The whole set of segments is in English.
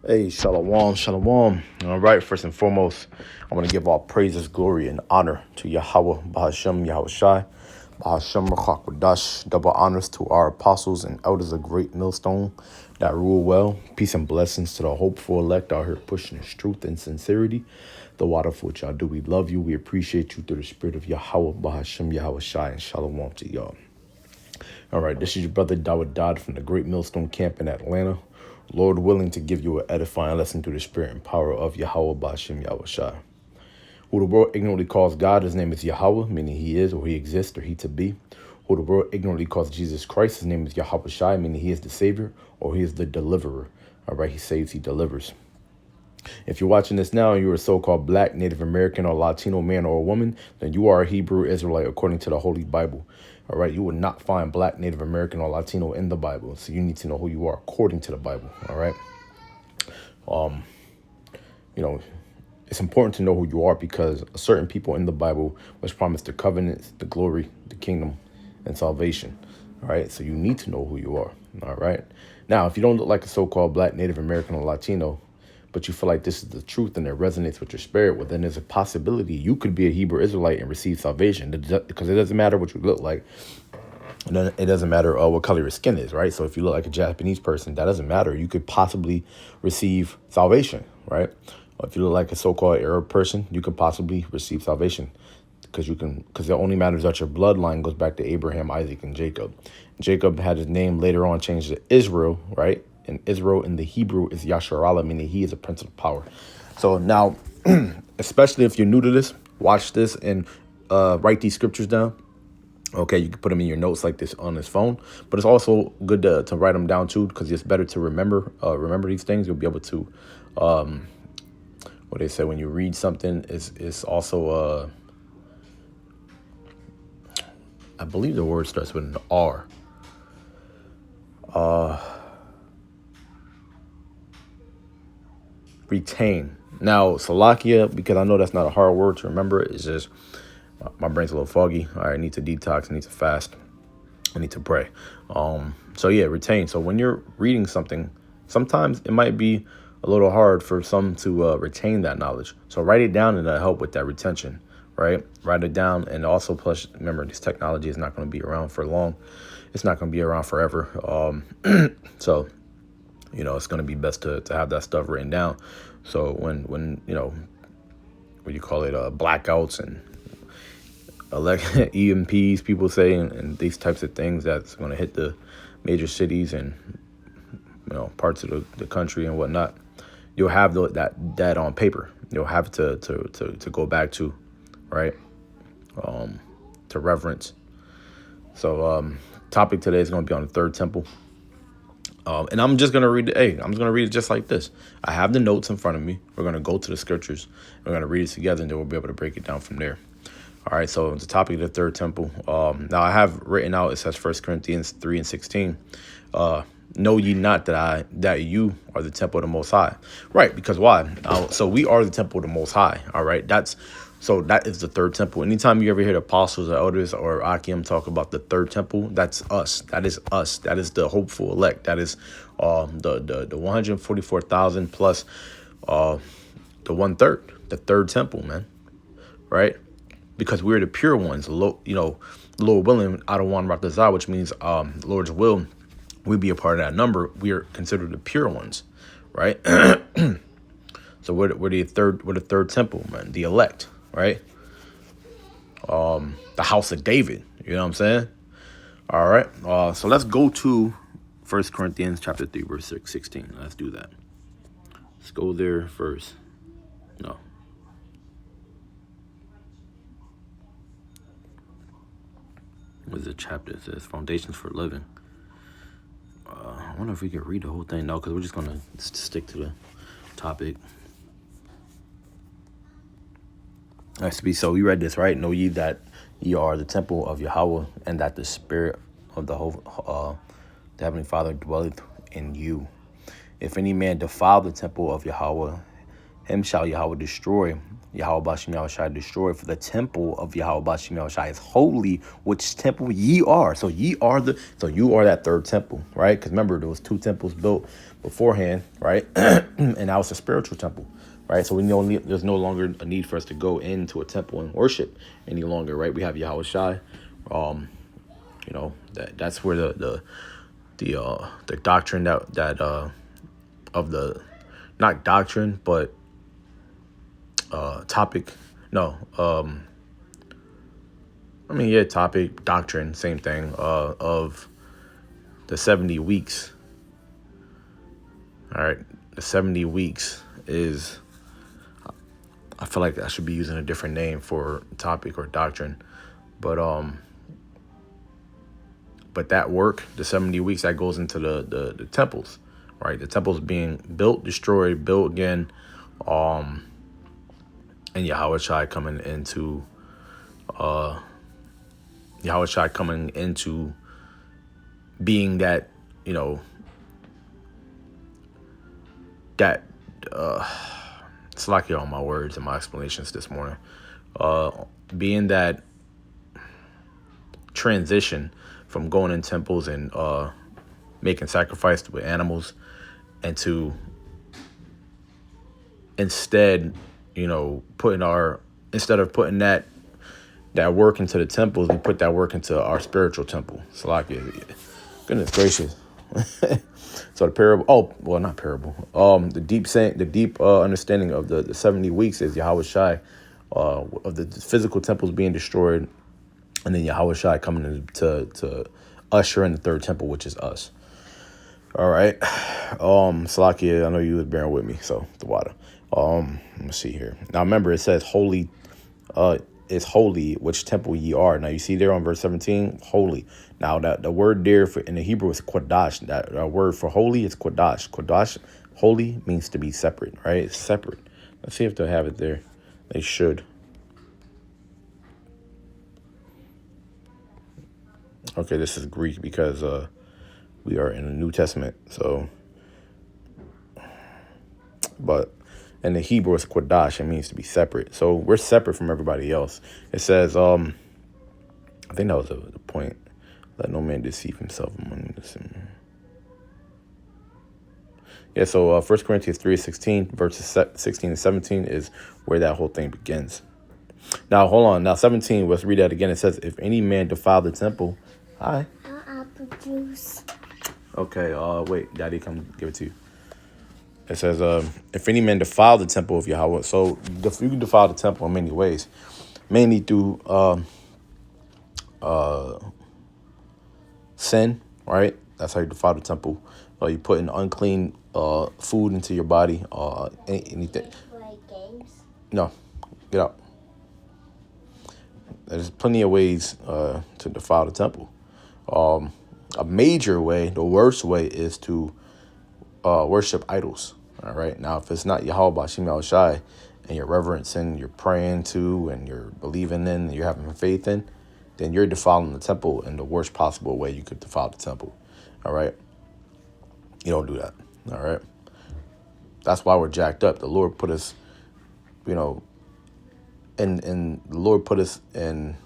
Hey, shalom, shalom. All right, first and foremost, I want to give all praises, glory, and honor to Yahweh, Bahashem, Yahweh Shai, Bahashem, Rachak Wadash. Double honors to our apostles and elders of Great Millstone that rule well. Peace and blessings to the hopeful elect out here pushing this truth and sincerity. The water for which y'all do. We love you. We appreciate you through the spirit of Yahweh, Bahashem, Yahweh Shai, and shalom to y'all. All right, this is your brother Dawud Dodd from the Great Millstone Camp in Atlanta. Lord willing to give you an edifying lesson through the spirit and power of Yahweh Bashim Yahweh Shai. Who the world ignorantly calls God, his name is Yahweh, meaning he is or he exists or he to be. Who the world ignorantly calls Jesus Christ, his name is Yahweh Shai, meaning he is the Savior or he is the deliverer. All right, he saves, he delivers. If you're watching this now and you're a so-called black, Native American, or Latino man or woman, then you are a Hebrew Israelite according to the Holy Bible. All right, you will not find black, Native American, or Latino in the Bible. So you need to know who you are according to the Bible. All right. You know, it's important to know who you are because certain people in the Bible was promised the covenants, the glory, the kingdom, and salvation. All right. So you need to know who you are. All right. Now, if you don't look like a so-called black, Native American, or Latino, but you feel like this is the truth and it resonates with your spirit, well, then there's a possibility you could be a Hebrew Israelite and receive salvation because it doesn't matter what you look like. And then it doesn't matter what color your skin is, right? So if you look like a Japanese person, that doesn't matter. You could possibly receive salvation, right? Or if you look like a so-called Arab person, you could possibly receive salvation because it only matters that your bloodline goes back to Abraham, Isaac, and Jacob. Jacob had his name later on changed to Israel, right? And Israel in the Hebrew is Yasharallah, meaning he is a prince of power. So now, especially if you're new to this, watch this and write these scriptures down. Okay, you can put them in your notes like this on this phone, but it's also good to write them down too because it's better to remember these things. You'll be able to, what they say when you read something is also, I believe the word starts with an R. Retain. Now, Salakia, because I know that's not a hard word to remember, it's just my brain's a little foggy. I need to detox, I need to fast, I need to pray. So yeah, retain. So when you're reading something, sometimes it might be a little hard for some to retain that knowledge. So write it down and that'll help with that retention, right? Write it down. And also, plus, remember, this technology is not going to be around for long. It's not going to be around forever. So, it's going to be best to have that stuff written down. So when what you call it, blackouts and EMPs, people say, and these types of things that's going to hit the major cities and parts of the country and whatnot, you'll have that on paper. You'll have to go back to, right, to reverence. So topic today is going to be on the third temple. And I'm just going to read I'm just going to read it just like this. I have the notes in front of me. We're going to go to the scriptures. We're going to read it together, and then we'll be able to break it down from there. All right, so the topic of the third temple. Now I have written out, it says 1 Corinthians 3:16. Know ye not that you are the temple of the Most High? Right, because why? So we are the temple of the Most High. All right, that is the third temple. Anytime you ever hear the apostles or elders or Akim talk about the third temple, that's us. That is us. That is the hopeful elect. That is the 144,000 plus the 1/3, the third temple, man. Right? Because we're the pure ones. Lord willing, I don't want Ratazah, which means Lord's will, we be a part of that number. We are considered the pure ones, right? So we're the third temple, man, the elect, right? The house of David, you know what I'm saying? All right. So let's go to 1 Corinthians chapter 3, verse 16. Let's do that. Let's go there first. No. What is the chapter? It says Foundations for Living. I wonder if we can read the whole thing. No, because we're just going to stick to the topic. So we read this, right? Know ye that ye are the temple of Yahweh, and that the spirit of the Heavenly Father dwelleth in you. If any man defile the temple of Yahweh, Him shall Yahweh destroy. Yahweh Bashim Yahweh Shai destroy, for the temple of Yahweh Bashim Yahweh Shai is holy, which temple ye are. So you are that third temple, right? Because remember, there was two temples built beforehand, right? And now it's a spiritual temple, right? So there's no longer a need for us to go into a temple and worship any longer, right? We have Yahweh Shai. That's where the doctrine that of the, not doctrine, but topic, no, topic, doctrine, same thing, of the 70 weeks. All right, the 70 weeks is, I feel like I should be using a different name for topic or doctrine, but that work, the 70 weeks, that goes into the temples, right? The temples being built, destroyed, built again, and Yahweh Shai coming into being that, that it's like all my words and my explanations this morning, being that transition from going in temples and making sacrifice with animals, and to instead of putting that work into the temples, we put that work into our spiritual temple. So like, goodness gracious. So the parable, not parable, the deep understanding of the 70 weeks is Yahweh Shai, of the physical temples being destroyed, and then Yahweh Shai coming in to usher in the third temple, which is us. All right. Salakia, I know you was bearing with me, so the water. Let's see here. Now remember, it says holy, is holy, which temple ye are. Now you see there on verse 17, holy. Now that the word there in the Hebrew is kodash. That word for holy is kodash. Kodash, holy, means to be separate, right? It's separate. Let's see if they have it there. They should. Okay, this is Greek because we are in the New Testament. So, but in the Hebrew, it's kodash. It means to be separate. So we're separate from everybody else. It says, I think that was the point. Let no man deceive himself among this. Yeah, so 1 Corinthians 3:16, verses 16 and 17 is where that whole thing begins. Now, hold on. Now, 17, let's read that again. It says, if any man defile the temple. Hi. Apple juice. Okay, wait, Daddy, come give it to you. It says, if any man defile the temple of Yahweh. So you can defile the temple in many ways. Mainly through sin, right? That's how you defile the temple. You put in unclean food into your body. Anything. Play games? No, get out. There's plenty of ways to defile the temple. A major way, the worst way, is to worship idols. All right. Now, if it's not Yahweh Bashim Yahweh Shai, and you're reverencing, you're praying to, and you're believing in, and you're having faith in, then you're defiling the temple in the worst possible way you could defile the temple. All right. You don't do that. All right. That's why we're jacked up. The Lord put us, and the Lord put us in.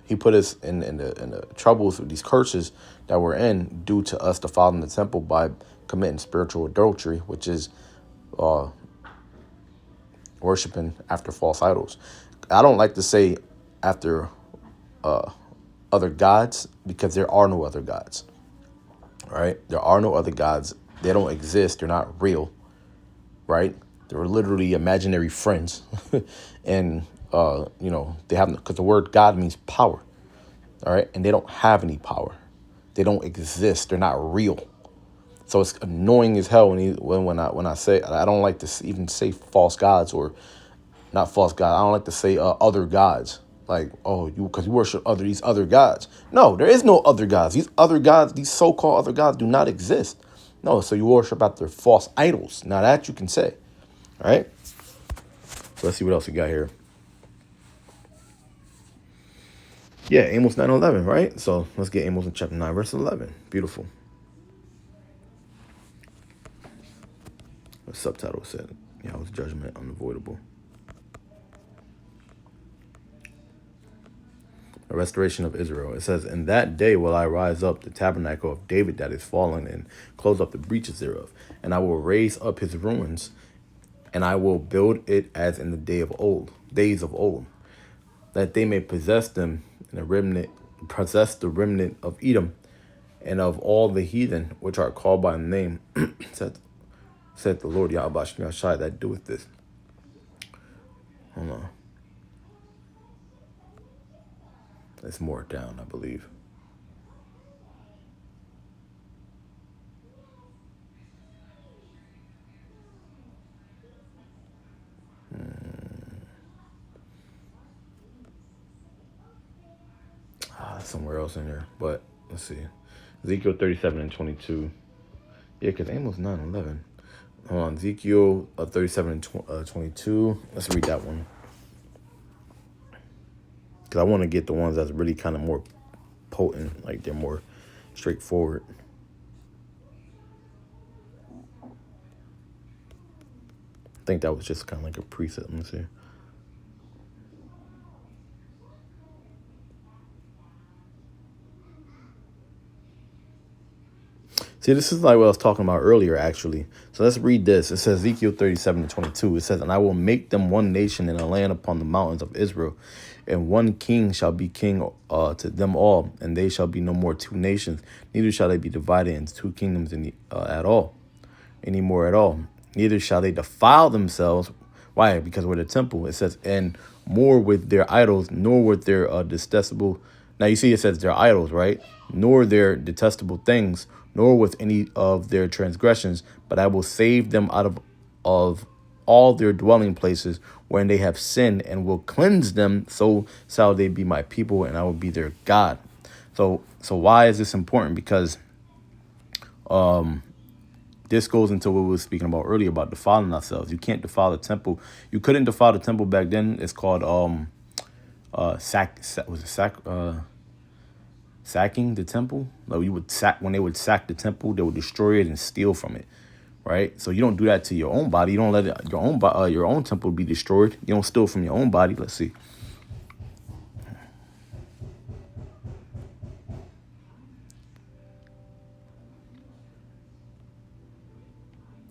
He put us in the troubles with these curses that we're in due to us defiling the temple by committing spiritual adultery, which is worshiping after false idols. I don't like to say after other gods, because there are no other gods. All right? There are no other gods. They don't exist. They're not real. Right? They're literally imaginary friends. And they have, because the word God means power. All right. And they don't have any power. They don't exist. They're not real. So it's annoying as hell when I say, I don't like to even say false gods, or not false God. I don't like to say other gods. Like, because you worship these other gods. No, there is no other gods. These other gods, these so-called other gods, do not exist. No, so you worship after false idols. Now that you can say. All right. So let's see what else we got here. Yeah, Amos 9:11, right? So let's get Amos in chapter 9, verse 11. Beautiful. The subtitle said, Yahweh's judgment unavoidable. The restoration of Israel. It says, in that day will I rise up the tabernacle of David that is fallen and close up the breaches thereof. And I will raise up his ruins, and I will build it as in the days of old, that they may possess them in possess the remnant of Edom and of all the heathen which are called by name, said the Lord Yahweh Shai that doeth this. Hold on. It's more down, I believe. Somewhere else in there, but let's see. Ezekiel 37 and 22. Yeah, because Amos 9:11. Hold on, Ezekiel 37 and 22. Let's read that one. Because I want to get the ones that's really kind of more potent, like they're more straightforward. I think that was just kind of like a preset. Let me see. See, this is like what I was talking about earlier, actually. So let's read this. It says Ezekiel 37 and 22. It says, and I will make them one nation in a land upon the mountains of Israel, and one king shall be king to them all, and they shall be no more two nations, neither shall they be divided into two kingdoms at all, anymore at all. Neither shall they defile themselves. Why? Because we're the temple. It says, and more with their idols, nor with their detestable. Now you see it says their idols, right? Nor their detestable things, nor with any of their transgressions, but I will save them out of all their dwelling places wherein they have sinned, and will cleanse them, so shall they be my people, and I will be their God. So why is this important? Because this goes into what we were speaking about earlier about defiling ourselves. You can't defile the temple. You couldn't defile the temple back then. It's called sacking the temple. Like you would when they would sack the temple, they would destroy it and steal from it, right? So you don't do that to your own body. You don't let your own temple be destroyed. You don't steal from your own body. Let's see.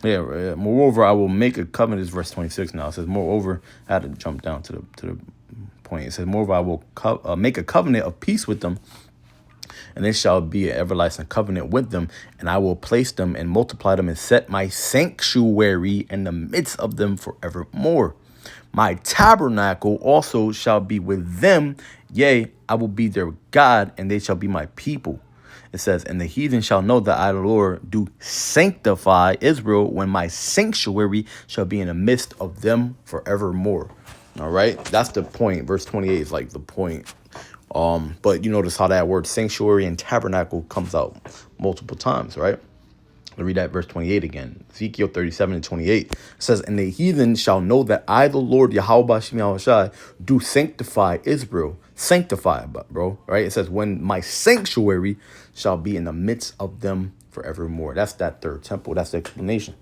Yeah. Moreover, I will make a covenant. This is verse 26 now. It says, moreover, I had to jump down to the point. It says, moreover, I will make a covenant of peace with them, and it shall be an everlasting covenant with them, and I will place them and multiply them and set my sanctuary in the midst of them forevermore. My tabernacle also shall be with them. Yea, I will be their God, and they shall be my people. It says, and the heathen shall know that I, the Lord, do sanctify Israel when my sanctuary shall be in the midst of them forevermore. All right, that's the point. Verse 28 is like the point. But you notice how that word sanctuary and tabernacle comes out multiple times, right? I'll read that verse 28 again. Ezekiel 37 and 28 says, and the heathen shall know that I, the Lord, Yahweh Shai, do sanctify Israel. Sanctify, bro, right? It says, when my sanctuary shall be in the midst of them forevermore. That's that third temple. That's the explanation.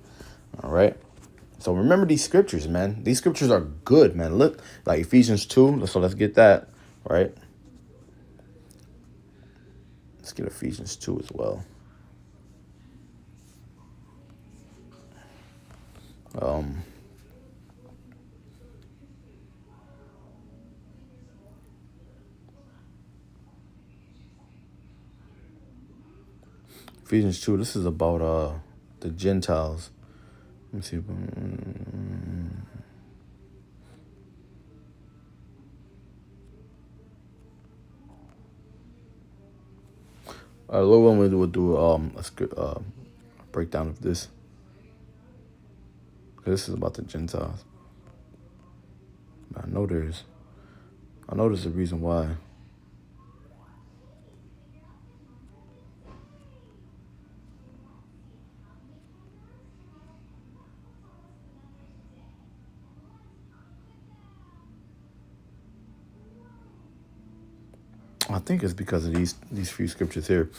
All right. So remember these scriptures, man. These scriptures are good, man. Look, like Ephesians 2. So let's get that, right? Let's get Ephesians 2 as well. Ephesians 2, this is about the Gentiles. Let me see. Lord willing, we'll do a breakdown of this. This is about the Gentiles. I know there's a reason why. I think it's because of these few scriptures here.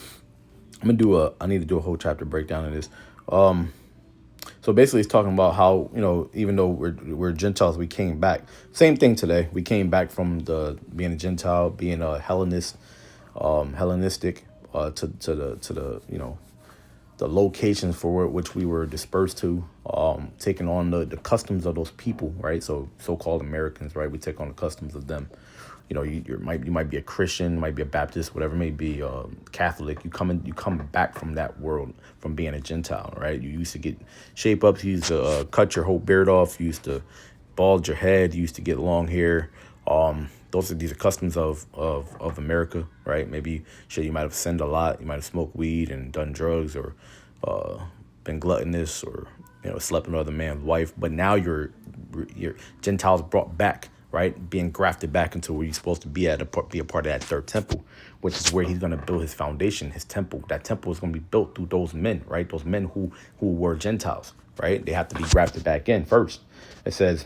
I need to do a whole chapter breakdown of this. So basically, it's talking about how, even though we're Gentiles, we came back. Same thing today. We came back from the being a Gentile, being a Hellenist, Hellenistic, to the the locations for which we were dispersed to, taking on the customs of those people, right? So-called Americans, right? We take on the customs of them. You might be a Christian, might be a Baptist, whatever it may be, Catholic. You come back from that world, from being a Gentile, right? You used to get shape ups, you used to cut your whole beard off, you used to bald your head, you used to get long hair. These are customs of America, right? Maybe you might have sinned a lot, you might have smoked weed and done drugs, or been gluttonous, or slept with another man's wife. But now you're Gentiles brought back, right? Being grafted back into where you're supposed to be be a part of that third temple, which is where he's going to build his foundation, his temple. That temple is going to be built through those men, right? Those men who were Gentiles, right? They have to be grafted back in first. It says,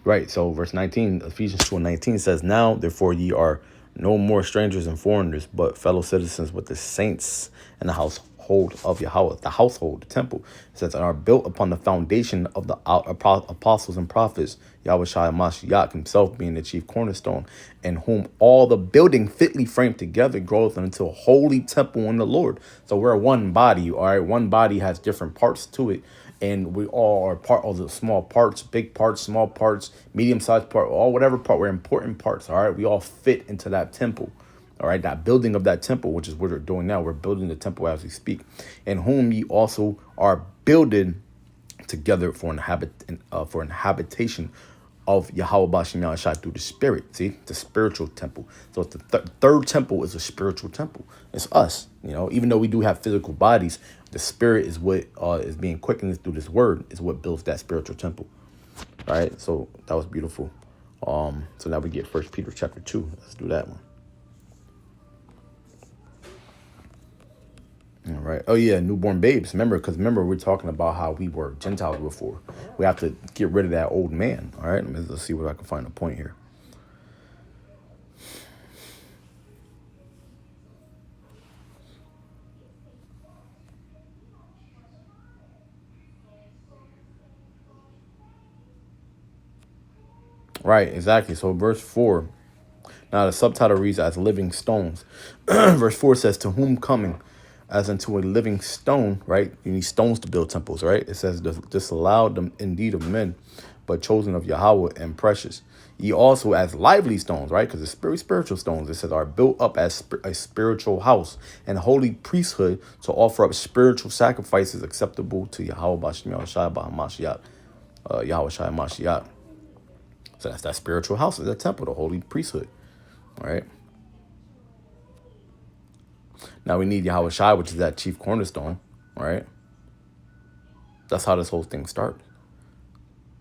right. So verse 19, Ephesians 2:19 says, now, therefore, ye are no more strangers and foreigners, but fellow citizens with the saints in the household of Yahweh, the household, the temple. It says, and are built upon the foundation of the apostles and prophets, Yahweh Shai Mashiach himself being the chief cornerstone, in whom all the building fitly framed together groweth into a holy temple in the Lord. So we're one body, all right? One body has different parts to it. And we all are part of the small parts, big parts, small parts, medium-sized part, all whatever part. We're important parts, all right? We all fit into that temple, all right? That building of that temple, which is what we're doing now. We're building the temple as we speak. In whom ye also are builded together for an habitation of Yahweh Bashem Yahushua through the Spirit. See, the spiritual temple. So the third temple is a spiritual temple. It's us. Even though we do have physical bodies, the Spirit is what is being quickened through this word, is what builds that spiritual temple. All right. So that was beautiful. So now we get 1 Peter chapter 2. Let's do that one. All right. Oh yeah, newborn babes. Remember, we're talking about how we were Gentiles before. We have to get rid of that old man. All right. Let's see what I can find a point here. Right. Exactly. So verse 4. Now the subtitle reads as living stones. Verse 4 says, to whom coming as unto a living stone, right? You need stones to build temples, right? It says, disallowed them indeed of men, but chosen of Yahweh and precious. Ye also as lively stones, right? Because it's spiritual stones. It says, are built up as a spiritual house and holy priesthood to offer up spiritual sacrifices acceptable to Yahweh Bashem Yahushua Bahamashiach, Yahweh Shai Mashiach. So that's that spiritual house, is the temple, the holy priesthood. All right. Now we need Yahweh Shai, which is that chief cornerstone. All right. That's how this whole thing starts.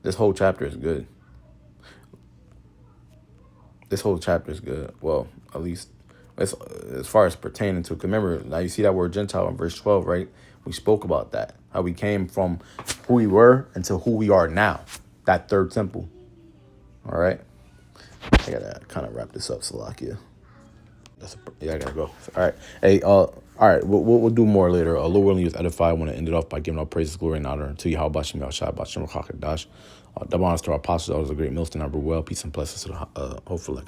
This whole chapter is good. Well, at least as far as pertaining to. Remember, now you see that word Gentile in verse 12, right? We spoke about that. How we came from who we were into who we are now. That third temple. All right. I gotta kind of wrap this up, Salakia. I gotta go. All right. Hey, all right. We'll do more later. Lord willing, you edify. I want to end it off by giving all praises, glory, and honor to Yahweh Bashem Yahushua Bashem Rakakadash. Double honors to our apostles. That was a great millstone. I well. Peace and blessings to the hopeful like